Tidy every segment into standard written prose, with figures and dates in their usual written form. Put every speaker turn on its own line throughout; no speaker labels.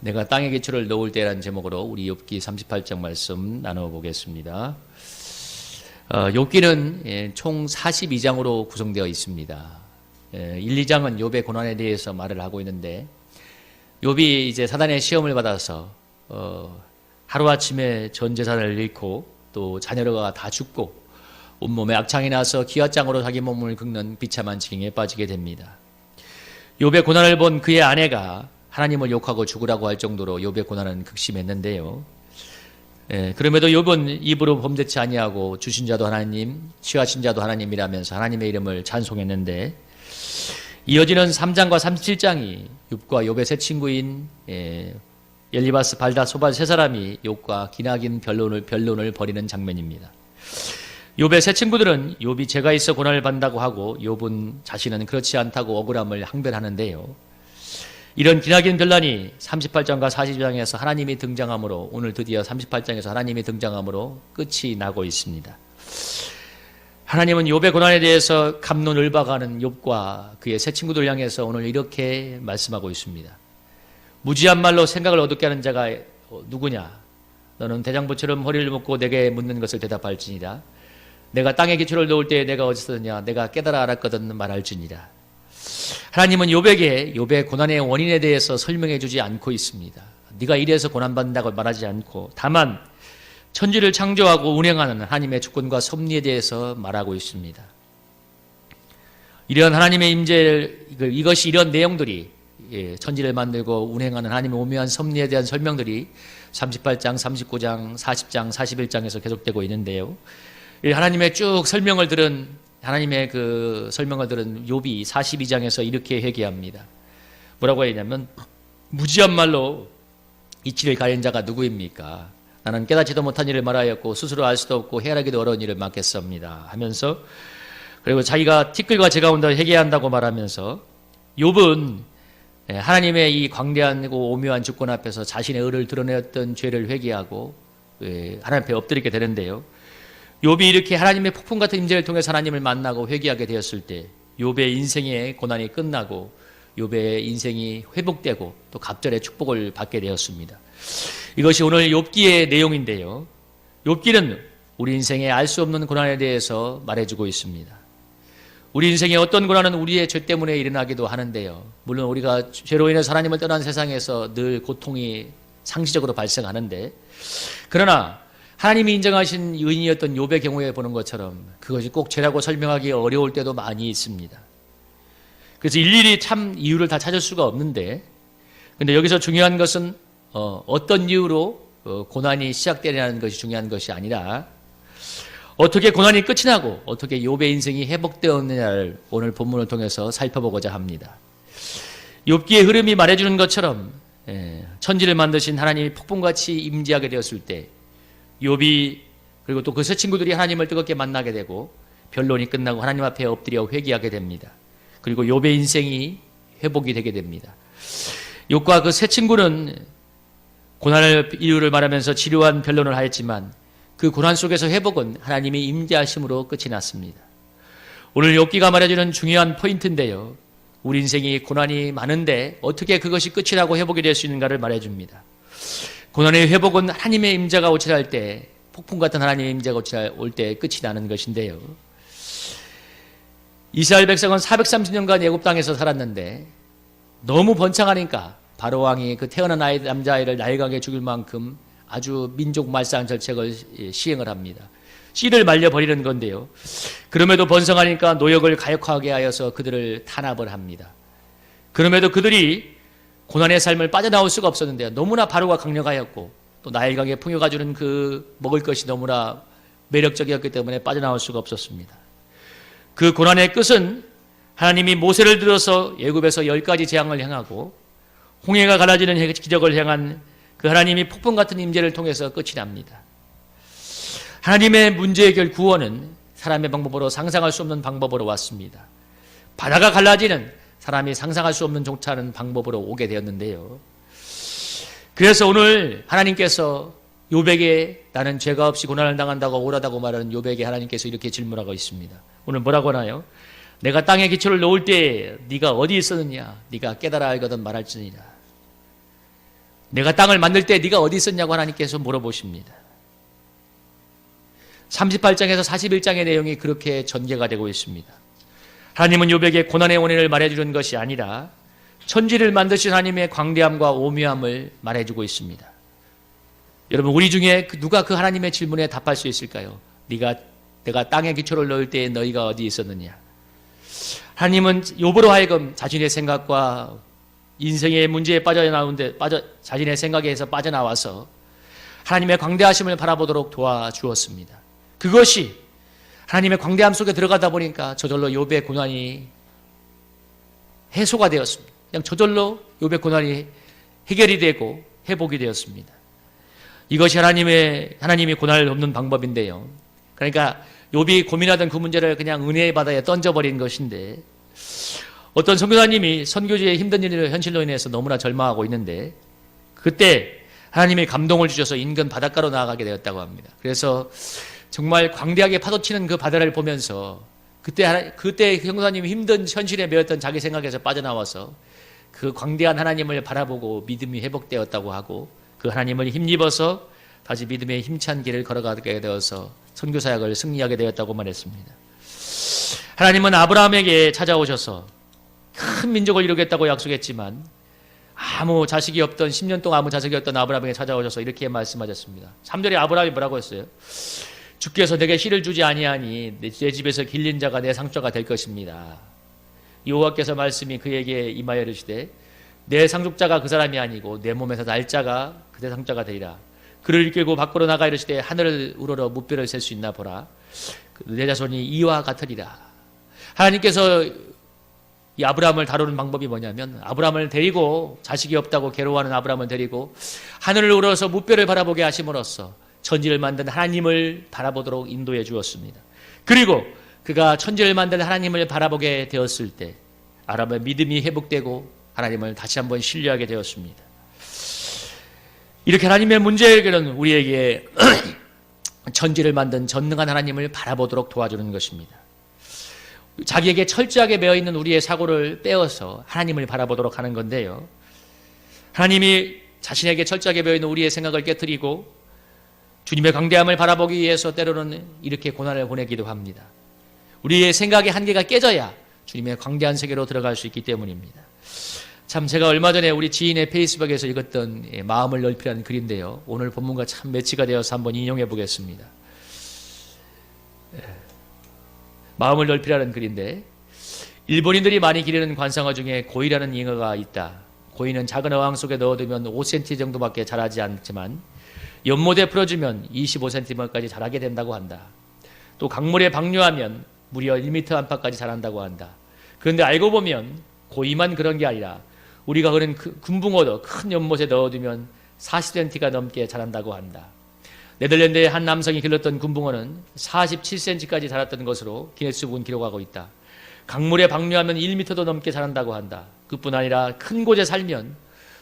내가 땅에 기초를 놓을 때라는 제목으로 우리 욥기 38장 말씀 나눠보겠습니다. 욥기는 총 42장으로 구성되어 있습니다. 1, 2장은 욥의 고난에 대해서 말을 하고 있는데, 욥이 이제 사단의 시험을 받아서 하루아침에 전 재산을 잃고 또 자녀가 다 죽고 온몸에 악창이 나서 기왓장으로 자기 몸을 긁는 비참한 지경에 빠지게 됩니다. 욥의 고난을 본 그의 아내가 하나님을 욕하고 죽으라고 할 정도로 욥의 고난은 극심했는데요. 그럼에도 욥은 입으로 범죄치 아니하고 주신 자도 하나님, 취하신 자도 하나님이라면서 하나님의 이름을 찬송했는데, 이어지는 3장과 37장이 욥과 욥의 세 친구인 엘리바스, 발닷, 소발 세 사람이 욥과 기나긴 변론을 벌이는 장면입니다. 욥의 세 친구들은 욥이 죄가 있어 고난을 받는다고 하고 욥은 자신은 그렇지 않다고 억울함을 항변하는데요. 이런 기나긴 변론이 38장과 40장에서 하나님이 등장함으로, 오늘 드디어 38장에서 하나님이 등장함으로 끝이 나고 있습니다. 하나님은 욥의 고난에 대해서 갑론을박하는 욥과 그의 세 친구들 향해서 오늘 이렇게 말씀하고 있습니다. 무지한 말로 생각을 어둡게 하는 자가 누구냐? 너는 대장부처럼 허리를 묶고 내게 묻는 것을 대답할지니라. 내가 땅에 기초를 놓을 때에 내가 어디서냐? 내가 깨달아 알았거든 말할지니라. 하나님은 욥에게 욥의 고난의 원인에 대해서 설명해 주지 않고 있습니다. 네가 이래서 고난받는다고 말하지 않고, 다만 천지를 창조하고 운행하는 하나님의 주권과 섭리에 대해서 말하고 있습니다. 이런 하나님의 임재, 이런 내용들이, 천지를 만들고 운행하는 하나님의 오묘한 섭리에 대한 설명들이 38장, 39장, 40장, 41장에서 계속되고 있는데요. 하나님의 쭉 설명을 들은 하나님의 그 설명을 들은 욥이 42장에서 이렇게 회개합니다. 뭐라고 했냐면, 무지한 말로 이치를 가린 자가 누구입니까? 나는 깨닫지도 못한 일을 말하였고 스스로 알 수도 없고 헤아리기도 어려운 일을 맡겠습니다 하면서, 그리고 자기가 티끌과 재 가운데 회개한다고 말하면서 욥은 하나님의 이 광대하고 오묘한 주권 앞에서 자신의 의를 드러내었던 죄를 회개하고 하나님 앞에 엎드리게 되는데요. 욥이 이렇게 하나님의 폭풍 같은 임재를 통해서 하나님을 만나고 회개하게 되었을 때 욥의 인생의 고난이 끝나고 욥의 인생이 회복되고 또 갑절의 축복을 받게 되었습니다. 이것이 오늘 욥기의 내용인데요. 욥기는 우리 인생의 알 수 없는 고난에 대해서 말해주고 있습니다. 우리 인생의 어떤 고난은 우리의 죄 때문에 일어나기도 하는데요. 물론 우리가 죄로 인해서 하나님을 떠난 세상에서 늘 고통이 상시적으로 발생하는데, 그러나 하나님이 인정하신 의인이었던 욥의 경우에 보는 것처럼 그것이 꼭 죄라고 설명하기 어려울 때도 많이 있습니다. 그래서 일일이 참 이유를 다 찾을 수가 없는데, 근데 여기서 중요한 것은 어떤 이유로 고난이 시작되냐는 것이 중요한 것이 아니라 어떻게 고난이 끝이 나고 어떻게 욥의 인생이 회복되었느냐를 오늘 본문을 통해서 살펴보고자 합니다. 욥기의 흐름이 말해주는 것처럼 천지를 만드신 하나님이 폭풍같이 임재하게 되었을 때 욥이, 그리고 또 그 세 친구들이 하나님을 뜨겁게 만나게 되고 변론이 끝나고 하나님 앞에 엎드려 회개하게 됩니다. 그리고 욥의 인생이 회복이 되게 됩니다. 욥과 그 세 친구는 고난의 이유를 말하면서 지루한 변론을 하였지만 그 고난 속에서 회복은 하나님의 임재하심으로 끝이 났습니다. 오늘 욥기가 말해주는 중요한 포인트인데요. 우리 인생이 고난이 많은데 어떻게 그것이 끝이라고 회복이 될 수 있는가를 말해줍니다. 고난의 회복은 하나님의 임재가 오칠할 때, 폭풍 같은 하나님의 임재가 올 때 끝이 나는 것인데요. 이스라엘 백성은 430년간 애굽 땅에서 살았는데 너무 번창하니까 바로 왕이 그 태어난 남자아이를 나일강에 죽일 만큼 아주 민족 말살 정책을 시행을 합니다. 씨를 말려버리는 건데요. 그럼에도 번성하니까 노역을 가역하게 하여서 그들을 탄압을 합니다. 그럼에도 그들이 고난의 삶을 빠져나올 수가 없었는데요. 너무나 바로가 강력하였고 또 나일강에 풍요가 주는 그 먹을 것이 너무나 매력적이었기 때문에 빠져나올 수가 없었습니다. 그 고난의 끝은 하나님이 모세를 들어서 애굽에서 10가지 재앙을 행하고 홍해가 갈라지는 기적을 행한 그 하나님이 폭풍 같은 임재를 통해서 끝이 납니다. 하나님의 문제 해결 구원은 사람의 방법으로 상상할 수 없는 방법으로 왔습니다. 바다가 갈라지는 사람이 상상할 수 없는 종차는 방법으로 오게 되었는데요. 그래서 오늘 하나님께서 욥에게 나는 죄가 없이 고난을 당한다고 억울하다고 말하는 욥에게 하나님께서 이렇게 질문하고 있습니다. 오늘 뭐라고 하나요? 내가 땅에 기초를 놓을 때 네가 어디 있었느냐? 네가 깨달아 알거든 말할지니라. 내가 땅을 만들 때 네가 어디 있었냐고 하나님께서 물어보십니다. 38장에서 41장의 내용이 그렇게 전개가 되고 있습니다. 하나님은 욥에게 고난의 원인을 말해주는 것이 아니라 천지를 만드신 하나님의 광대함과 오묘함을 말해주고 있습니다. 여러분, 우리 중에 누가 그 하나님의 질문에 답할 수 있을까요? 내가 땅에 기초를 넣을 때에 너희가 어디 있었느냐? 하나님은 욥으로 하여금 자신의 생각과 인생의 문제에 자신의 생각에서 빠져나와서 하나님의 광대하심을 바라보도록 도와주었습니다. 그것이 하나님의 광대함 속에 들어가다 보니까 저절로 욥의 고난이 해소가 되었습니다. 그냥 저절로 욥의 고난이 해결이 되고 회복이 되었습니다. 이것이 하나님이 고난을 돕는 방법인데요. 그러니까 욥이 고민하던 그 문제를 그냥 은혜의 바다에 던져버린 것인데, 어떤 선교사님이 선교지의 힘든 일을 현실로 인해서 너무나 절망하고 있는데, 그때 하나님이 감동을 주셔서 인근 바닷가로 나아가게 되었다고 합니다. 그래서 정말 광대하게 파도치는 그 바다를 보면서 그때 선교사님이 힘든 현실에 매였던 자기 생각에서 빠져나와서 그 광대한 하나님을 바라보고 믿음이 회복되었다고 하고, 그 하나님을 힘입어서 다시 믿음의 힘찬 길을 걸어가게 되어서 선교사역을 승리하게 되었다고 말했습니다. 하나님은 아브라함에게 찾아오셔서 큰 민족을 이루겠다고 약속했지만 아무 자식이 없던 10년 동안 아무 자식이 없던 아브라함에게 찾아오셔서 이렇게 말씀하셨습니다. 3절에 아브라함이 뭐라고 했어요? 주께서 내게 씨를 주지 아니하니 내 집에서 길린 자가 내 상처가 될 것입니다. 여호와께서 말씀이 그에게 임하여 이르시되 내 상속자가 그 사람이 아니고 내 몸에서 날 자가 그대 상자가 되리라. 그를 이끌고 밖으로 나가 이르시되 하늘을 우러러 무뼈를 셀 수 있나 보라. 내 자손이 이와 같으리라. 하나님께서 이 아브라함을 다루는 방법이 뭐냐면, 아브라함을 데리고, 자식이 없다고 괴로워하는 아브라함을 데리고 하늘을 우러러서 무뼈를 바라보게 하심으로써 천지를 만든 하나님을 바라보도록 인도해 주었습니다. 그리고 그가 천지를 만든 하나님을 바라보게 되었을 때 아브라함의 믿음이 회복되고 하나님을 다시 한번 신뢰하게 되었습니다. 이렇게 하나님의 문제 해결은 우리에게 천지를 만든 전능한 하나님을 바라보도록 도와주는 것입니다. 자기에게 철저하게 매어있는 우리의 사고를 빼어서 하나님을 바라보도록 하는 건데요. 하나님이 자신에게 철저하게 매어있는 우리의 생각을 깨뜨리고 주님의 광대함을 바라보기 위해서 때로는 이렇게 고난을 보내기도 합니다. 우리의 생각의 한계가 깨져야 주님의 광대한 세계로 들어갈 수 있기 때문입니다. 참, 제가 얼마 전에 우리 지인의 페이스북에서 읽었던 마음을 넓히라는 글인데요. 오늘 본문과 참 매치가 되어서 한번 인용해 보겠습니다. 마음을 넓히라는 글인데, 일본인들이 많이 기르는 관상어 중에 고이라는 잉어가 있다. 고이는 작은 어항 속에 넣어두면 5cm 정도밖에 자라지 않지만 연못에 풀어주면 25cm까지 자라게 된다고 한다. 또 강물에 방류하면 무려 1m 안팎까지 자란다고 한다. 그런데 알고 보면 고이만 그런 게 아니라 우리가 그런 금붕어도 큰 연못에 넣어두면 40cm가 넘게 자란다고 한다. 네덜란드의 한 남성이 길렀던 금붕어는 47cm까지 자랐던 것으로 기네스북은 기록하고 있다. 강물에 방류하면 1m도 넘게 자란다고 한다. 그뿐 아니라 큰 곳에 살면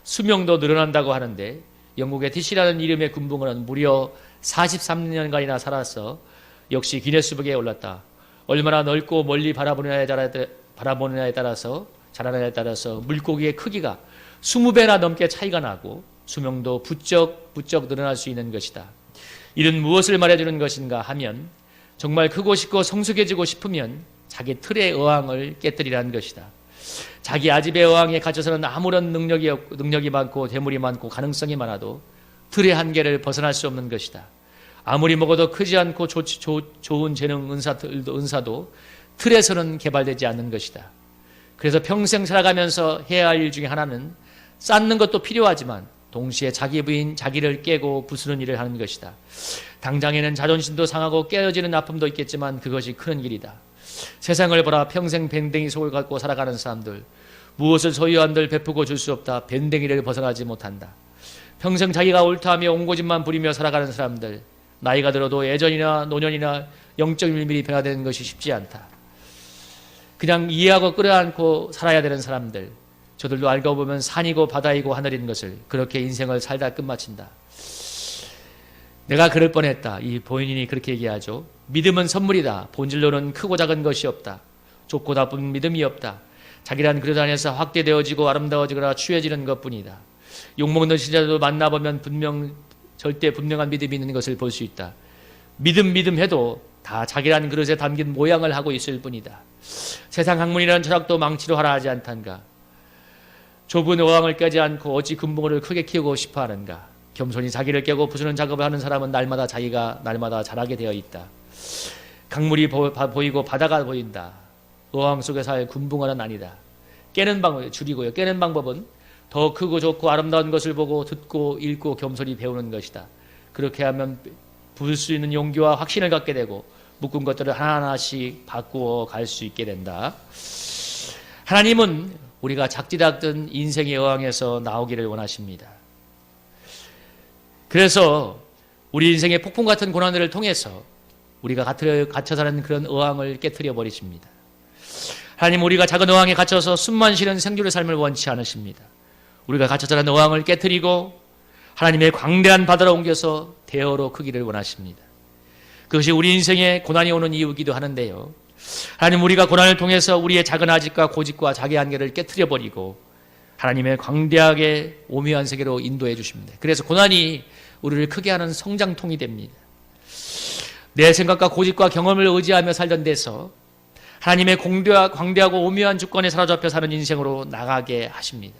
수명도 늘어난다고 하는데, 영국의 티시라는 이름의 금붕어는 무려 43년간이나 살아서 역시 기네스북에 올랐다. 얼마나 넓고 멀리 바라보느냐에 따라서 자라느냐에 따라서 물고기의 크기가 20배나 넘게 차이가 나고 수명도 부쩍 늘어날 수 있는 것이다. 이는 무엇을 말해주는 것인가 하면, 정말 크고 싶고 성숙해지고 싶으면 자기 틀의 어항을 깨뜨리라는 것이다. 자기 아집의 어항에 갇혀서는 아무런 능력이 많고 재물이 많고 가능성이 많아도 틀의 한계를 벗어날 수 없는 것이다. 아무리 먹어도 크지 않고 좋은 재능 은사도 틀에서는 개발되지 않는 것이다. 그래서 평생 살아가면서 해야 할 일 중에 하나는 쌓는 것도 필요하지만 동시에 자기 부인 자기를 깨고 부수는 일을 하는 것이다. 당장에는 자존심도 상하고 깨어지는 아픔도 있겠지만 그것이 큰 길이다. 세상을 보라. 평생 밴댕이 속을 갖고 살아가는 사람들, 무엇을 소유한들 베푸고 줄 수 없다. 밴댕이를 벗어나지 못한다. 평생 자기가 옳다하며 옹고집만 부리며 살아가는 사람들, 나이가 들어도 예전이나 노년이나 0.1mm 변화되는 것이 쉽지 않다. 그냥 이해하고 끌어안고 살아야 되는 사람들, 저들도 알고 보면 산이고 바다이고 하늘인 것을 그렇게 인생을 살다 끝마친다. 내가 그럴 뻔했다. 이 본인이 그렇게 얘기하죠. 믿음은 선물이다. 본질로는 크고 작은 것이 없다. 좋고 나쁜 믿음이 없다. 자기란 그릇 안에서 확대되어지고 아름다워지거나 추해지는 것뿐이다. 욕먹는 신자도 만나보면 절대 분명한 믿음이 있는 것을 볼 수 있다. 믿음 해도 다 자기라는 그릇에 담긴 모양을 하고 있을 뿐이다. 세상 학문이라는 철학도 망치로 하라 하지 않단가. 좁은 어항을 깨지 않고 어찌 금붕어를 크게 키우고 싶어 하는가. 겸손히 자기를 깨고 부수는 작업을 하는 사람은 자기가 날마다 자라게 되어 있다. 강물이 보이고 바다가 보인다. 어항 속에 살 금붕어는 아니다. 깨는 방법, 줄이고요. 깨는 방법은 더 크고 좋고 아름다운 것을 보고 듣고 읽고 겸손히 배우는 것이다. 그렇게 하면 부을 수 있는 용기와 확신을 갖게 되고 묶은 것들을 하나하나씩 바꾸어 갈 수 있게 된다. 하나님은 우리가 작디닥든 인생의 어항에서 나오기를 원하십니다. 그래서 우리 인생의 폭풍 같은 고난들을 통해서 우리가 갇혀 사는 그런 어항을 깨트려 버리십니다. 하나님, 우리가 작은 어항에 갇혀서 숨만 쉬는 생존의 삶을 원치 않으십니다. 우리가 갇혀 사는 어항을 깨트리고 하나님의 광대한 바다로 옮겨서 대어로 크기를 원하십니다. 그것이 우리 인생에 고난이 오는 이유이기도 하는데요. 하나님, 우리가 고난을 통해서 우리의 작은 아집과 고집과 자기 한계를 깨트려 버리고 하나님의 광대하게 오묘한 세계로 인도해 주십니다. 그래서 고난이 우리를 크게 하는 성장통이 됩니다. 내 생각과 고집과 경험을 의지하며 살던 데서 하나님의 광대하고 오묘한 주권에 사로잡혀 사는 인생으로 나가게 하십니다.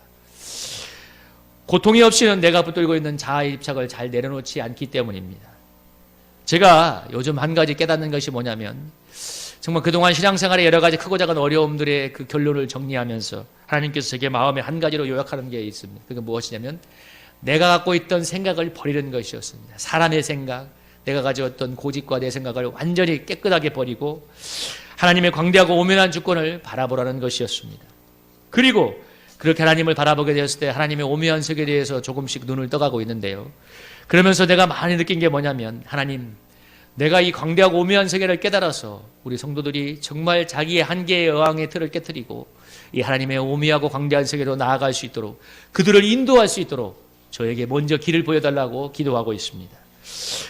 고통이 없이는 내가 붙들고 있는 자아의 입착을 잘 내려놓지 않기 때문입니다. 제가 요즘 한 가지 깨닫는 것이 뭐냐면, 정말 그동안 신앙생활의 여러 가지 크고 작은 어려움들의 그 결론을 정리하면서 하나님께서 제게 마음에 한 가지로 요약하는 게 있습니다. 그게 무엇이냐면, 내가 갖고 있던 생각을 버리는 것이었습니다. 사람의 생각, 내가 가져왔던 고집과 내 생각을 완전히 깨끗하게 버리고 하나님의 광대하고 오묘한 주권을 바라보라는 것이었습니다. 그리고 그렇게 하나님을 바라보게 되었을 때 하나님의 오묘한 세계에 대해서 조금씩 눈을 떠가고 있는데요. 그러면서 내가 많이 느낀 게 뭐냐면, 하나님, 내가 이 광대하고 오묘한 세계를 깨달아서 우리 성도들이 정말 자기의 한계의 어항의 틀을 깨트리고 이 하나님의 오묘하고 광대한 세계로 나아갈 수 있도록, 그들을 인도할 수 있도록 저에게 먼저 길을 보여달라고 기도하고 있습니다.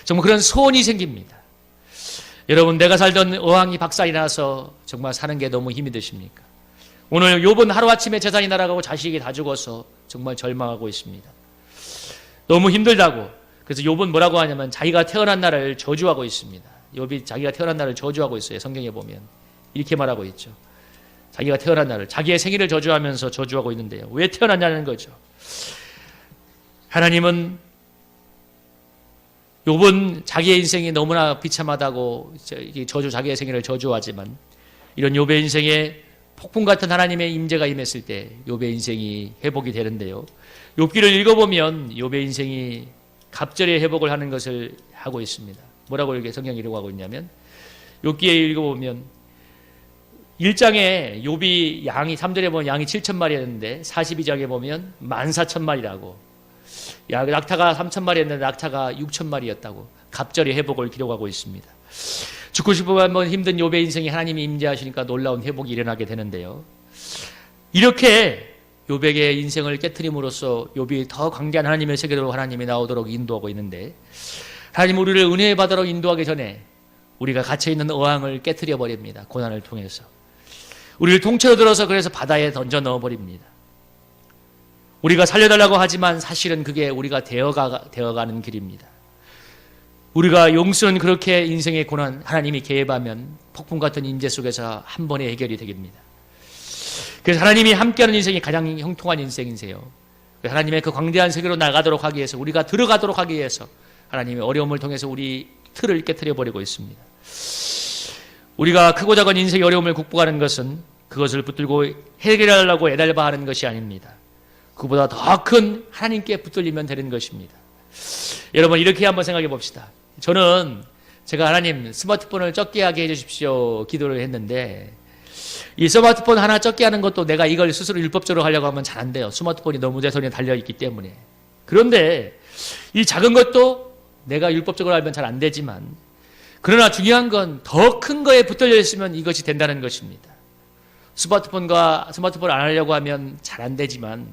정말 그런 소원이 생깁니다. 여러분, 내가 살던 어항이 박살이 나서 정말 사는 게 너무 힘이 드십니까? 오늘 욥은 하루아침에 재산이 날아가고 자식이 다 죽어서 정말 절망하고 있습니다. 너무 힘들다고. 그래서 욥은 뭐라고 하냐면 자기가 태어난 날을 저주하고 있습니다. 욥이 자기가 태어난 날을 저주하고 있어요. 성경에 보면 이렇게 말하고 있죠. 자기가 태어난 날을, 자기의 생일을 저주하면서 저주하고 있는데요. 왜 태어났냐는 거죠. 하나님은, 욥은 자기의 인생이 너무나 비참하다고 자기의 생일을 저주하지만, 이런 욥의 인생에 폭풍 같은 하나님의 임재가 임했을 때 욥의 인생이 회복이 되는데요. 욥기를 읽어보면 욥의 인생이 갑절의 회복을 하는 것을 하고 있습니다. 뭐라고 이렇게 성경이 이러고 하고 있냐면, 욥기에 읽어보면 1장에 욥이 양이, 3절에 보면 양이 7,000마리였는데 42장에 보면 14,000마리라고, 낙타가 3,000마리였는데 낙타가 6,000마리였다고 갑절의 회복을 기록하고 있습니다. 죽고 싶으면 힘든 욥의 인생에 하나님이 임재하시니까 놀라운 회복이 일어나게 되는데요. 이렇게 욥에게 인생을 깨트림으로써 욥이 더 광대한 하나님의 세계로 하나님이 나오도록 인도하고 있는데, 하나님 우리를 은혜의 바다로 인도하기 전에 우리가 갇혀있는 어항을 깨트려 버립니다. 고난을 통해서 우리를 통째로 들어서 그래서 바다에 던져 넣어버립니다. 우리가 살려달라고 하지만 사실은 그게 우리가 되어가는 길입니다. 우리가 용서는 그렇게 인생의 고난 하나님이 개입하면 폭풍 같은 임재 속에서 한 번에 해결이 되겠습니다. 그래서 하나님이 함께하는 인생이 가장 형통한 인생이세요. 하나님의 그 광대한 세계로 나가도록 하기 위해서, 우리가 들어가도록 하기 위해서 하나님의 어려움을 통해서 우리 틀을 깨트려 버리고 있습니다. 우리가 크고 작은 인생의 어려움을 극복하는 것은 그것을 붙들고 해결하려고 애달바하는 것이 아닙니다. 그보다 더 큰 하나님께 붙들리면 되는 것입니다. 여러분, 이렇게 한번 생각해 봅시다. 저는 제가 하나님 스마트폰을 적게 하게 해주십시오 기도를 했는데, 이 스마트폰 하나 적게 하는 것도 내가 이걸 스스로 율법적으로 하려고 하면 잘 안 돼요. 스마트폰이 너무 내 손에 달려있기 때문에. 그런데 이 작은 것도 내가 율법적으로 하면 잘 안 되지만, 그러나 중요한 건 더 큰 거에 붙들려 있으면 이것이 된다는 것입니다. 스마트폰을 안 하려고 하면 잘 안 되지만,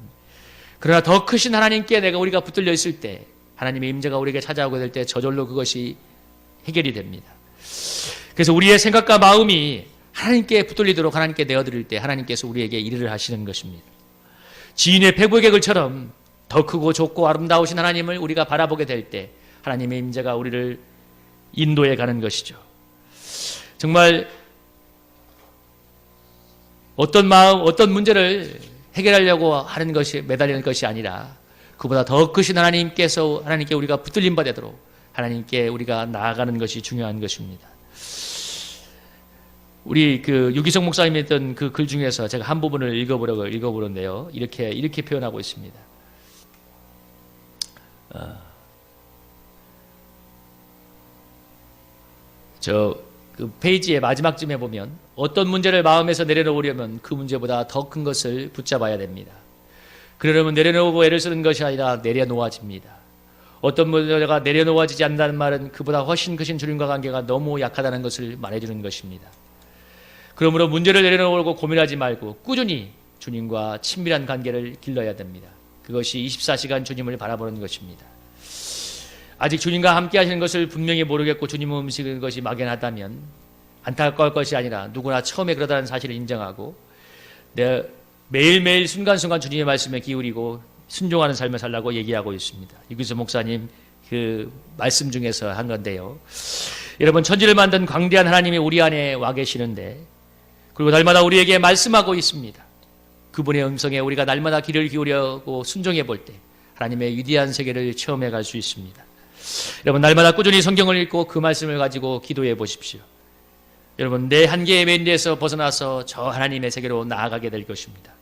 그러나 더 크신 하나님께 우리가 붙들려 있을 때, 하나님의 임재가 우리에게 찾아오게 될 때 저절로 그것이 해결이 됩니다. 그래서 우리의 생각과 마음이 하나님께 붙들리도록 하나님께 내어드릴 때 하나님께서 우리에게 일을 하시는 것입니다. 지인의 패부의 객을처럼 더 크고 좁고 아름다우신 하나님을 우리가 바라보게 될 때 하나님의 임재가 우리를 인도해 가는 것이죠. 정말 어떤 마음, 어떤 문제를 해결하려고 하는 것이 매달리는 것이 아니라 그보다 더 크신 하나님께서 하나님께 우리가 붙들림 받도록 하나님께 우리가 나아가는 것이 중요한 것입니다. 우리 유기성 목사님이 했던 그 글 중에서 제가 한 부분을 읽어보는데요. 이렇게 표현하고 있습니다. 그 페이지의 마지막쯤에 보면 어떤 문제를 마음에서 내려놓으려면 그 문제보다 더 큰 것을 붙잡아야 됩니다. 그러려면 내려놓고 애를 쓰는 것이 아니라 내려놓아집니다. 어떤 문제가 내려놓아지지 않는다는 말은 그보다 훨씬 크신 주님과 관계가 너무 약하다는 것을 말해주는 것입니다. 그러므로 문제를 내려놓고 고민하지 말고 꾸준히 주님과 친밀한 관계를 길러야 됩니다. 그것이 24시간 주님을 바라보는 것입니다. 아직 주님과 함께 하시는 것을 분명히 모르겠고 주님을 음식하는 것이 막연하다면 안타까울 것이 아니라 누구나 처음에 그러다는 사실을 인정하고 매일매일 순간순간 주님의 말씀에 기울이고 순종하는 삶을 살라고 얘기하고 있습니다. 유기성 목사님 그 말씀 중에서 한 건데요. 여러분, 천지를 만든 광대한 하나님이 우리 안에 와 계시는데 그리고 날마다 우리에게 말씀하고 있습니다. 그분의 음성에 우리가 날마다 귀를 기울이고 순종해 볼 때 하나님의 위대한 세계를 체험해 갈 수 있습니다. 여러분, 날마다 꾸준히 성경을 읽고 그 말씀을 가지고 기도해 보십시오. 여러분, 내 한계의 멘대에서 벗어나서 저 하나님의 세계로 나아가게 될 것입니다.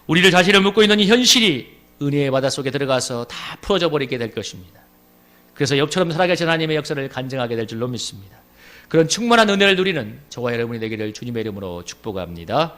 우리를 자신을 묶고 있는 이 현실이 은혜의 바다 속에 들어가서 다 풀어져 버리게 될 것입니다. 그래서 엽처럼 살아계신 하나님의 역사를 간증하게 될 줄로 믿습니다. 그런 충만한 은혜를 누리는 저와 여러분이 되기를 주님의 이름으로 축복합니다.